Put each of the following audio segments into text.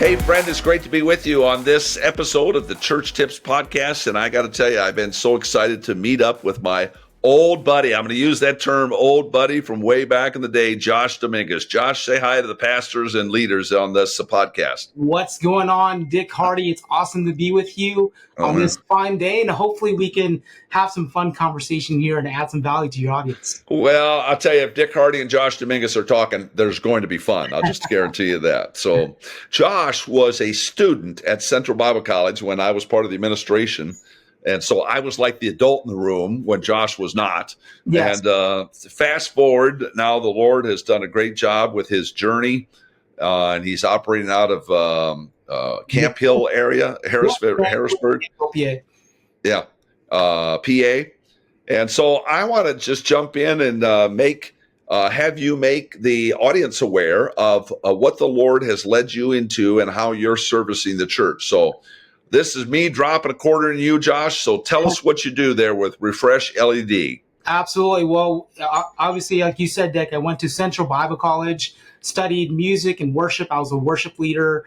Hey, friend, it's great to be with you on this episode of the Church Tips Podcast. And I got to tell you, I've been so excited to meet up with my old buddy. I'm going to use that term, old buddy, from way back in the day, Josh Dominguez. Josh, say hi to the pastors and leaders on this podcast. What's going on, Dick Hardy? It's awesome to be with you on this fine day, and hopefully we can have some fun conversation here and add some value to your audience. Well, I'll tell you, if Dick Hardy and Josh Dominguez are talking, there's going to be fun. I'll just guarantee you that. So Josh was a student at Central Bible College when I was part of the administration. And so I was like the adult in the room when Josh was not. Yes. And fast forward, now the Lord has done a great job with his journey. And he's operating out of Camp Hill area, Harrisburg. Yeah, PA. And so I want to just jump in and have you make the audience aware of what the Lord has led you into and how you're servicing the church. So this is me dropping a quarter in you, Josh. So tell us what you do there with Refresh LED. Absolutely. Well, obviously, like you said, Dick, I went to Central Bible College, studied music and worship. I was a worship leader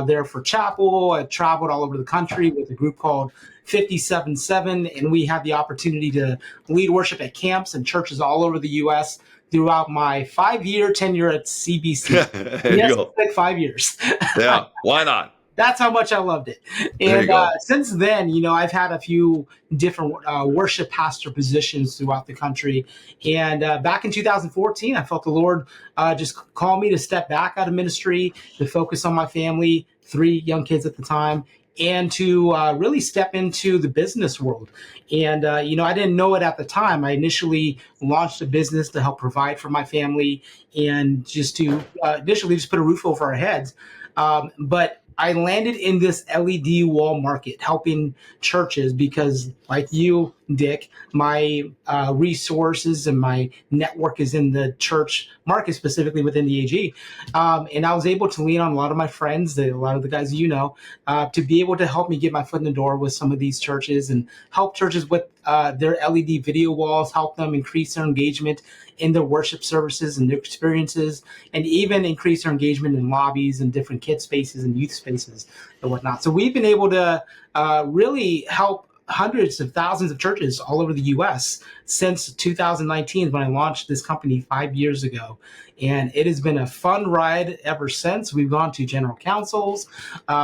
there for chapel. I traveled all over the country with a group called 57.7, and we had the opportunity to lead worship at camps and churches all over the U.S. throughout my 5-year tenure at CBC. Yes, like 5 years. Yeah, why not? That's how much I loved it. And since then, I've had a few different worship pastor positions throughout the country. And back in 2014, I felt the Lord just call me to step back out of ministry, to focus on my family, 3 young kids at the time, and to really step into the business world. And, I didn't know it at the time. I initially launched a business to help provide for my family and just to initially just put a roof over our heads. But I landed in this LED wall market, helping churches because, like you, Dick, my resources and my network is in the church market, specifically within the AG. And I was able to lean on a lot of my friends, a lot of the guys to be able to help me get my foot in the door with some of these churches and help churches with their LED video walls, help them increase their engagement in their worship services and their experiences, and even increase their engagement in lobbies and different kid spaces and youth spaces and whatnot. So we've been able to really help hundreds of thousands of churches all over the U.S. since 2019 when I launched this company 5 years ago. And it has been a fun ride ever since. We've gone to general councils,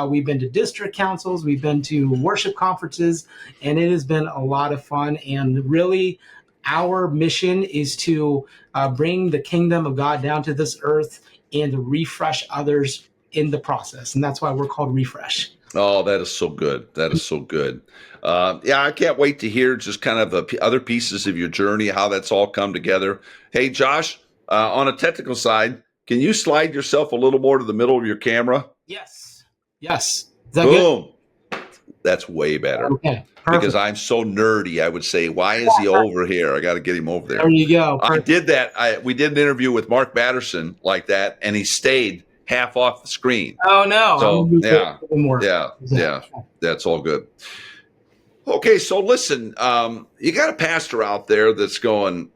we've been to district councils, we've been to worship conferences, and it has been a lot of fun. And really, our mission is to bring the kingdom of God down to this earth and to refresh others in the process. And that's why we're called Refresh. Oh, that is so good. That is so good. I can't wait to hear just kind of other pieces of your journey, how that's all come together. Hey, Josh, on a technical side, can you slide yourself a little more to the middle of your camera? Yes. Is that Boom. good? That's way better. Okay. Perfect. Because I'm so nerdy, I would say, why is he over here? I got to get him over there. There you go. Perfect. I did that. We did an interview with Mark Batterson like that, and he stayed half off the screen. Oh, no. So, yeah, that's all good. Okay, so listen, you got a pastor out there that's going,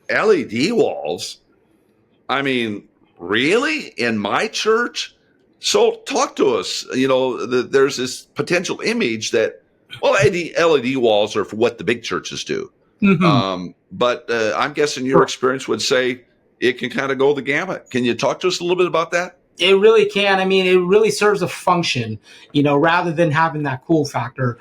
LED walls? I mean, really? In my church? So talk to us. There's this potential image that, well, LED walls are for what the big churches do. Mm-hmm. But I'm guessing your experience would say it can kind of go the gamut. Can you talk to us a little bit about that? It really can. I mean, it really serves a function, rather than having that cool factor.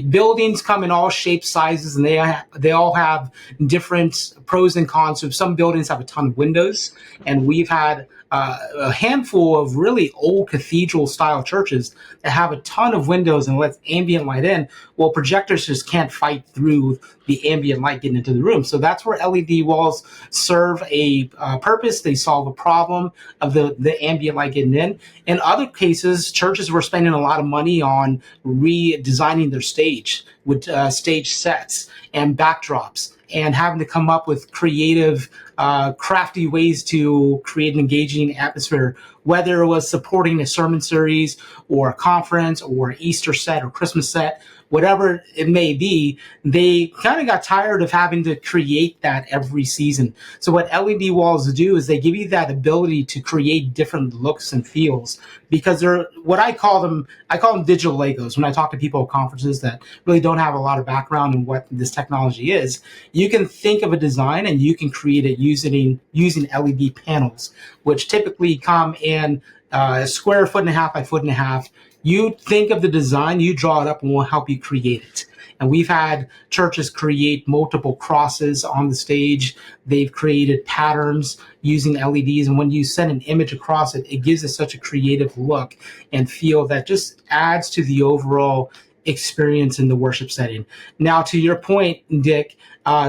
Buildings come in all shapes, sizes, and they all have different pros and cons. So some buildings have a ton of windows, and we've had a handful of really old cathedral-style churches that have a ton of windows and lets ambient light in. Well, projectors just can't fight through the ambient light getting into the room. So that's where LED walls serve a purpose. They solve a problem of the ambient light getting in. In other cases, churches were spending a lot of money on redesigning their stage with stage sets and backdrops, and having to come up with creative, crafty ways to create an engaging atmosphere, whether it was supporting a sermon series or a conference or an Easter set or Christmas set. whatever it may be, they kind of got tired of having to create that every season. So what LED walls do is they give you that ability to create different looks and feels, because they're what I call them digital Legos. When I talk to people at conferences that really don't have a lot of background in what this technology is, you can think of a design and you can create it using LED panels, which typically come in a square 1.5 by 1.5 feet. You think of the design, you draw it up, and we'll help you create it. And we've had churches create multiple crosses on the stage. They've created patterns using LEDs. And when you send an image across it, it gives it such a creative look and feel that just adds to the overall experience in the worship setting. Now, to your point, Dick,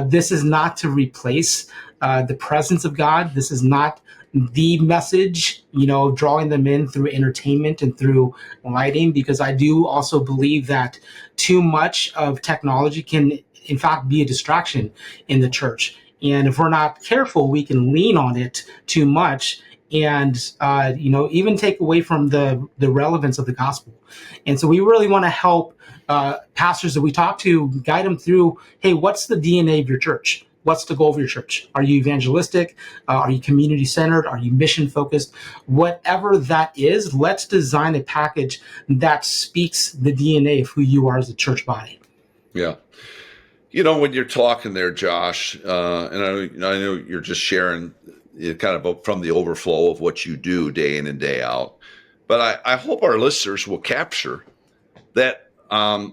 this is not to replace the presence of God. This is not the message, drawing them in through entertainment and through lighting, because I do also believe that too much of technology can, in fact, be a distraction in the church. And if we're not careful, we can lean on it too much and, even take away from the relevance of the gospel. And so we really want to help pastors that we talk to, guide them through, hey, what's the DNA of your church? What's the goal of your church? Are you evangelistic? Are you community centered? Are you mission focused? Whatever that is, let's design a package that speaks the DNA of who you are as a church body. Yeah. When you're talking there, Josh, and I know you're just sharing kind of from the overflow of what you do day in and day out, but I hope our listeners will capture that, at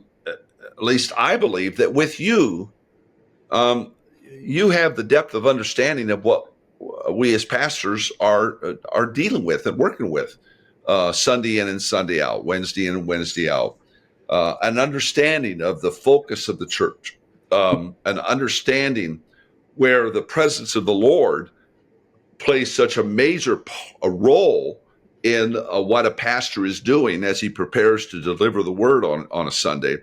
least I believe that with you, you have the depth of understanding of what we as pastors are dealing with and working with, Sunday in and Sunday out, Wednesday in and Wednesday out, an understanding of the focus of the church, an understanding where the presence of the Lord plays such a major role in what a pastor is doing as he prepares to deliver the word on a Sunday.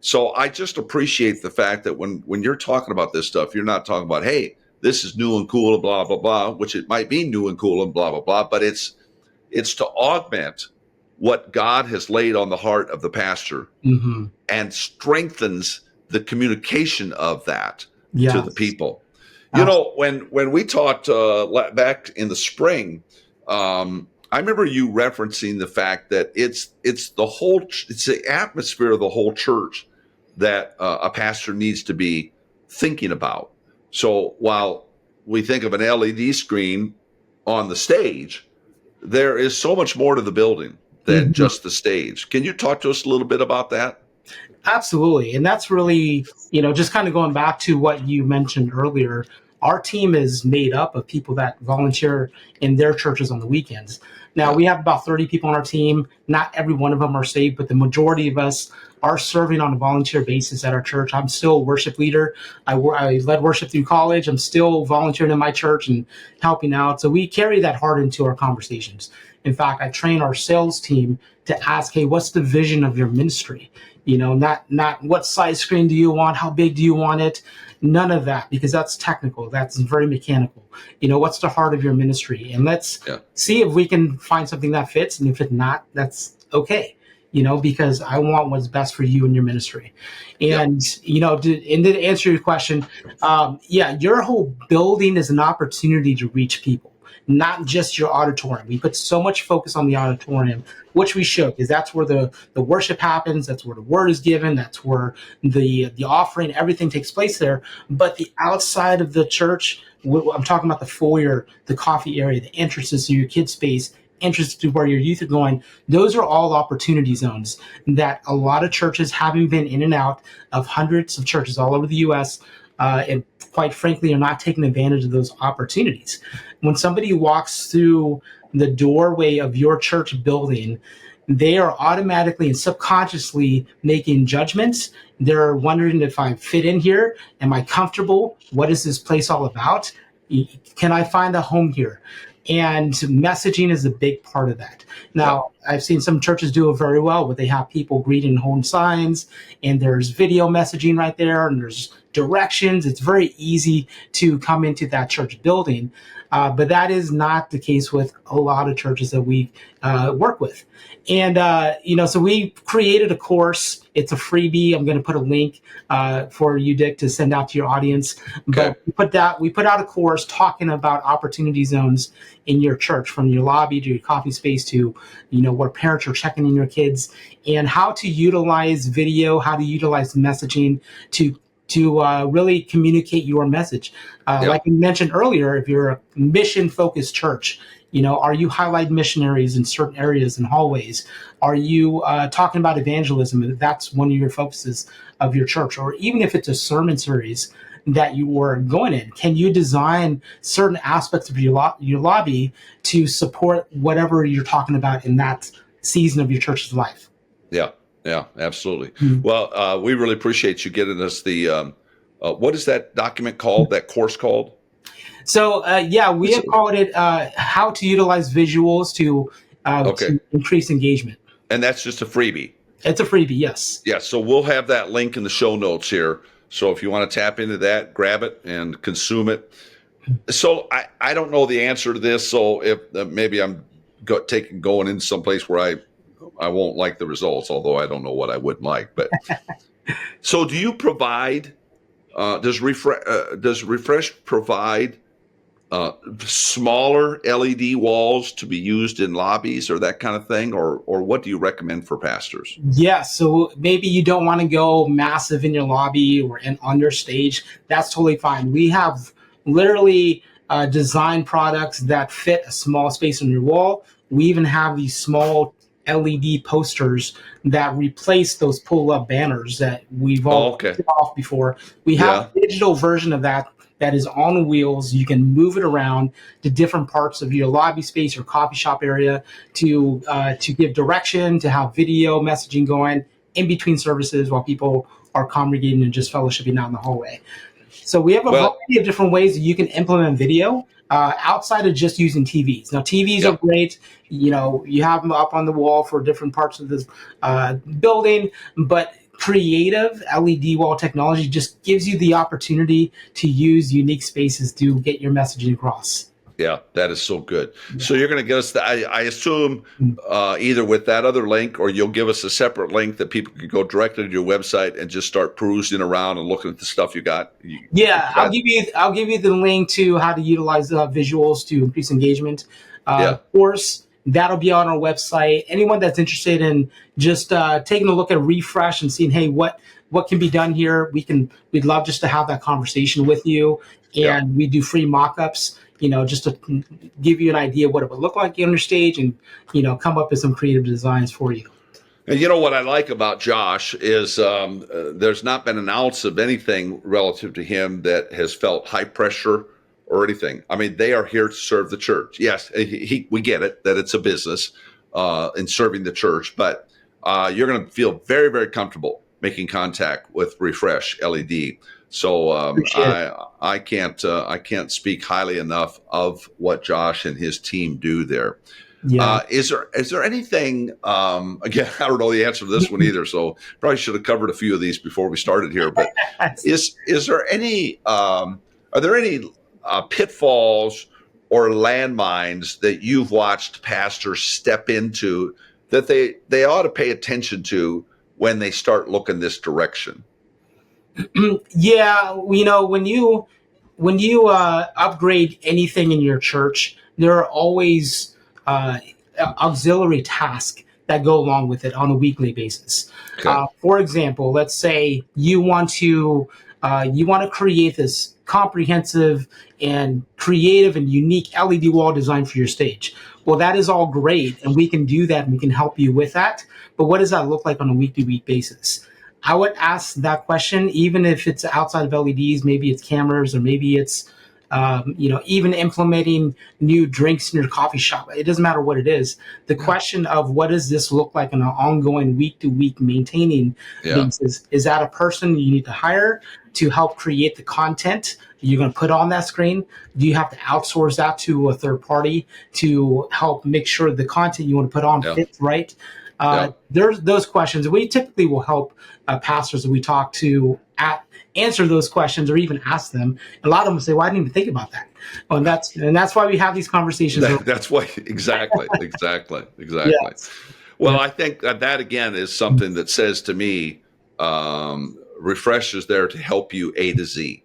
So I just appreciate the fact that when you're talking about this stuff, you're not talking about, hey, this is new and cool and blah, blah, blah, which it might be new and cool and blah, blah, blah, but it's to augment what God has laid on the heart of the pastor and strengthens the communication of that to the people. When we talked back in the spring, I remember you referencing the fact that it's the atmosphere of the whole church that a pastor needs to be thinking about. So while we think of an LED screen on the stage, there is so much more to the building than just the stage. Can you talk to us a little bit about that? Absolutely. And that's really, just kind of going back to what you mentioned earlier, our team is made up of people that volunteer in their churches on the weekends. Now, we have about 30 people on our team. Not every one of them are saved, but the majority of us are serving on a volunteer basis at our church. I'm still a worship leader. I led worship through college. I'm still volunteering in my church and helping out. So we carry that heart into our conversations. In fact, I train our sales team to ask, hey, what's the vision of your ministry? Not what size screen do you want? How big do you want it? None of that, because that's technical. That's very mechanical. What's the heart of your ministry? And let's see if we can find something that fits. And if it's not, that's okay. Because I want what's best for you and your ministry. And, to answer your question, your whole building is an opportunity to reach people, not just your auditorium. We put so much focus on the auditorium, which we should, because that's where the worship happens. That's where the word is given. That's where the offering, everything takes place there. But the outside of the church, I'm talking about the foyer, the coffee area, the entrances to your kids' space, entrances to where your youth are going. Those are all opportunity zones that a lot of churches, having been in and out of hundreds of churches all over the U.S., and quite frankly, are not taking advantage of those opportunities. When somebody walks through the doorway of your church building, they are automatically and subconsciously making judgments. They're wondering if I fit in here. Am I comfortable? What is this place all about? Can I find a home here? And messaging is a big part of that. Now, I've seen some churches do it very well, where they have people greeting and holding signs, and there's video messaging right there, and there's directions. It's very easy to come into that church building. But that is not the case with a lot of churches that we work with. And, so we created a course. It's a freebie. I'm going to put a link for you, Dick, to send out to your audience. Okay. But we put out a course talking about opportunity zones in your church, from your lobby to your coffee space to, where parents are checking in your kids, and how to utilize video, how to utilize messaging to really communicate your message. Like you mentioned earlier, if you're a mission-focused church, are you highlighting missionaries in certain areas and hallways? Are you talking about evangelism? If that's one of your focuses of your church, or even if it's a sermon series that you were going in, can you design certain aspects of your lobby to support whatever you're talking about in that season of your church's life? Yeah, absolutely. Mm-hmm. Well, we really appreciate you getting us the, what is that document called, that course called? So, we have called it How to Utilize Visuals to Increase Engagement. And that's just a freebie? It's a freebie, yes. Yeah, so we'll have that link in the show notes here. So if you want to tap into that, grab it and consume it. So I don't know the answer to this, so if maybe I'm going in someplace where I won't like the results, although I don't know what I wouldn't like. But so, do you provide? Does Refresh provide smaller LED walls to be used in lobbies or that kind of thing, or what do you recommend for pastors? Yeah, so maybe you don't want to go massive in your lobby or on your stage. That's totally fine. We have literally design products that fit a small space on your wall. We even have these small LED posters that replace those pull-up banners that we've all put off before. We have a digital version of that is on wheels. You can move it around to different parts of your lobby space or coffee shop area to give direction, to have video messaging going in between services while people are congregating and just fellowshipping out in the hallway. So we have a variety of different ways that you can implement video outside of just using TVs. Now, TVs are great. You have them up on the wall for different parts of this building, but creative LED wall technology just gives you the opportunity to use unique spaces to get your messaging across. Yeah, that is so good. Yeah. So you're going to get us, I assume, either with that other link, or you'll give us a separate link that people can go directly to your website and just start perusing around and looking at the stuff you got. I'll give you the link to how to utilize visuals to increase engagement. Of course, that'll be on our website. Anyone that's interested in just taking a look at Refresh and seeing, hey, what can be done here? We'd love just to have that conversation with you, and we do free mock-ups. Just to give you an idea of what it would look like on your stage, and come up with some creative designs for you. And what I like about Josh is there's not been an ounce of anything relative to him that has felt high pressure or anything. I mean, they are here to serve the church. Yes, we get it that it's a business in serving the church, but you're going to feel very, very comfortable making contact with Refresh LED. So I can't speak highly enough of what Josh and his team do there. Yeah. Is there anything? Again, I don't know the answer to this one either. So probably should have covered a few of these before we started here. But is there any? Are there any pitfalls or landmines that you've watched pastors step into that they ought to pay attention to when they start looking this direction? Yeah, when you upgrade anything in your church, there are always auxiliary tasks that go along with it on a weekly basis. Okay. For example, let's say you want to create this comprehensive and creative and unique LED wall design for your stage. Well, that is all great, and we can do that, and we can help you with that. But what does that look like on a week-to-week basis? I would ask that question, even if it's outside of LEDs, maybe it's cameras, or maybe it's, even implementing new drinks in your coffee shop. It doesn't matter what it is. The question of what does this look like on an ongoing week-to-week maintaining basis, is that a person you need to hire to help create the content you're going to put on that screen? Do you have to outsource that to a third party to help make sure the content you want to put on fits right? There's those questions. We typically will help pastors that we talk to answer those questions or even ask them. A lot of them say, well, I didn't even think about that. Well, and that's why we have these conversations. That's why, exactly. Yes. Well, I think that again is something that says to me, Refresh is there to help you A to Z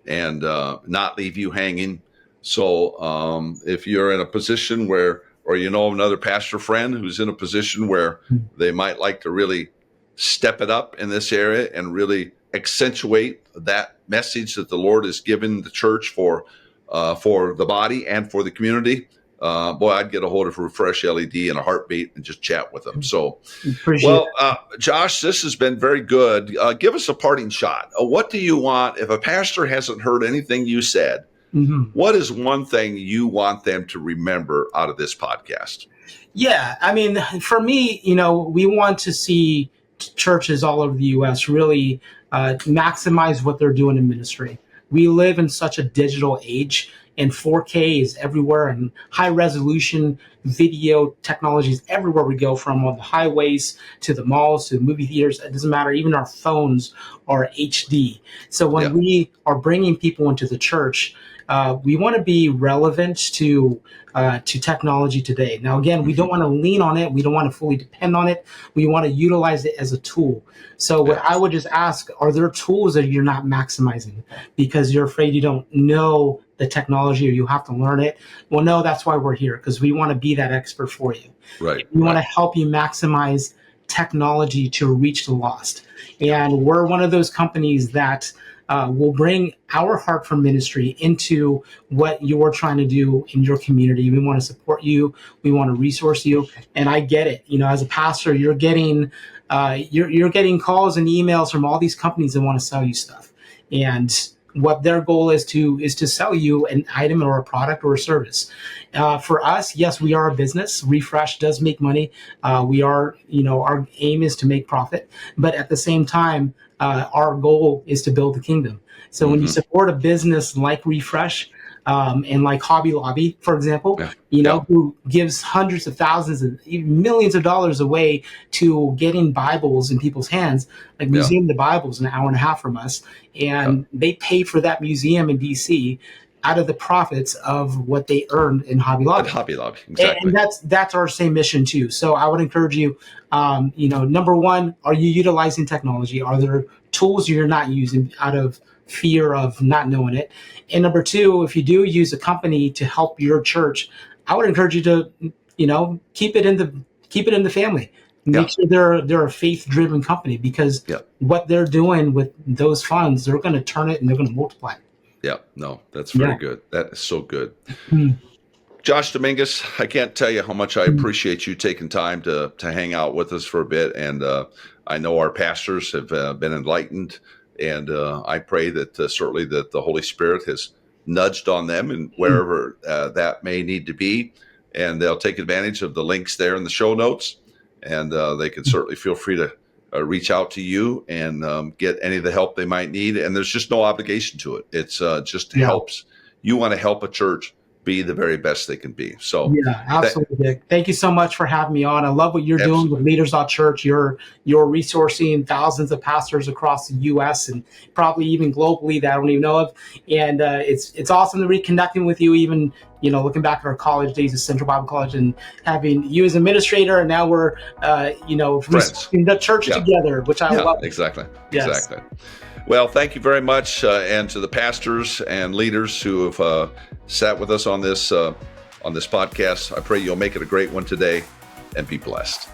and not leave you hanging. So if you're in a position where, or another pastor friend who's in a position where they might like to really step it up in this area and really accentuate that message that the Lord has given the church for the body and for the community, boy, I'd get a hold of Refresh LED in a heartbeat and just chat with them. So, Josh, this has been very good. Give us a parting shot. What do you want if a pastor hasn't heard anything you said? What is one thing you want them to remember out of this podcast? Yeah, I mean, for me, we want to see churches all over the U.S. really maximize what they're doing in ministry. We live in such a digital age, and 4K is everywhere, and high resolution video technologies everywhere we go, from on the highways to the malls to the movie theaters. It doesn't matter. Even our phones are HD. So when we are bringing people into the church, we want to be relevant to technology today. Now, again, we don't want to lean on it. We don't want to fully depend on it. We want to utilize it as a tool. So what I would just ask, are there tools that you're not maximizing because you're afraid you don't know the technology or you have to learn it? Well, no, that's why we're here, because we want to be that expert for you. Right. We want to help you maximize technology to reach the lost. And we're one of those companies that will bring our heart for ministry into what you're trying to do in your community. We want to support you. We want to resource you. And I get it. As a pastor, you're getting calls and emails from all these companies that want to sell you stuff. And what their goal is to sell you an item or a product or a service. For us, yes, we are a business. Refresh does make money. Our aim is to make profit. But at the same time, our goal is to build the kingdom. So when you support a business like Refresh, and like Hobby Lobby, for example, who gives hundreds of thousands and even millions of dollars away to getting Bibles in people's hands, like Museum of the Bible is an hour and a half from us, and they pay for that museum in DC out of the profits of what they earned in Hobby Lobby. Exactly. And that's our same mission too. So I would encourage you, number one, are you utilizing technology? Are there tools you're not using out of fear of not knowing it? And number two, if you do use a company to help your church, I would encourage you to, keep it in the family. Make sure they're a faith-driven company, because what they're doing with those funds, they're going to turn it and they're going to multiply it. Yeah, no, that's very good. That is so good. Josh Dominguez, I can't tell you how much I appreciate you taking time to hang out with us for a bit. And I know our pastors have been enlightened. And I pray that certainly that the Holy Spirit has nudged on them and wherever that may need to be. And they'll take advantage of the links there in the show notes. And they can certainly feel free to reach out to you and get any of the help they might need. And there's just no obligation to it. It's just helps. You want to help a church be the very best they can be. So absolutely. Thank you so much for having me on. I love what you're doing with Leaders.Church. You're resourcing thousands of pastors across the U.S. and probably even globally that I don't even know of. And it's awesome to reconnecting with you, even looking back at our college days at Central Bible College and having you as administrator, and now we're resourcing the church together, which I love. Exactly. Well, thank you very much, and to the pastors and leaders who have sat with us on this podcast. I pray you'll make it a great one today, and be blessed.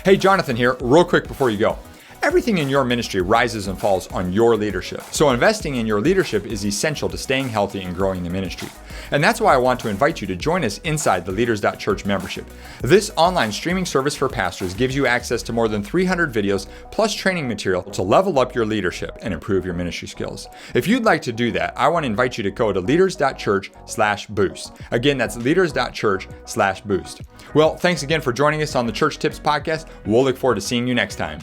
Hey, Jonathan here, real quick before you go. Everything in your ministry rises and falls on your leadership. So investing in your leadership is essential to staying healthy and growing the ministry. And that's why I want to invite you to join us inside the Leaders.Church membership. This online streaming service for pastors gives you access to more than 300 videos plus training material to level up your leadership and improve your ministry skills. If you'd like to do that, I want to invite you to go to Leaders.Church/boost. Again, that's Leaders.Church/boost. Well, thanks again for joining us on the Church Tips Podcast. We'll look forward to seeing you next time.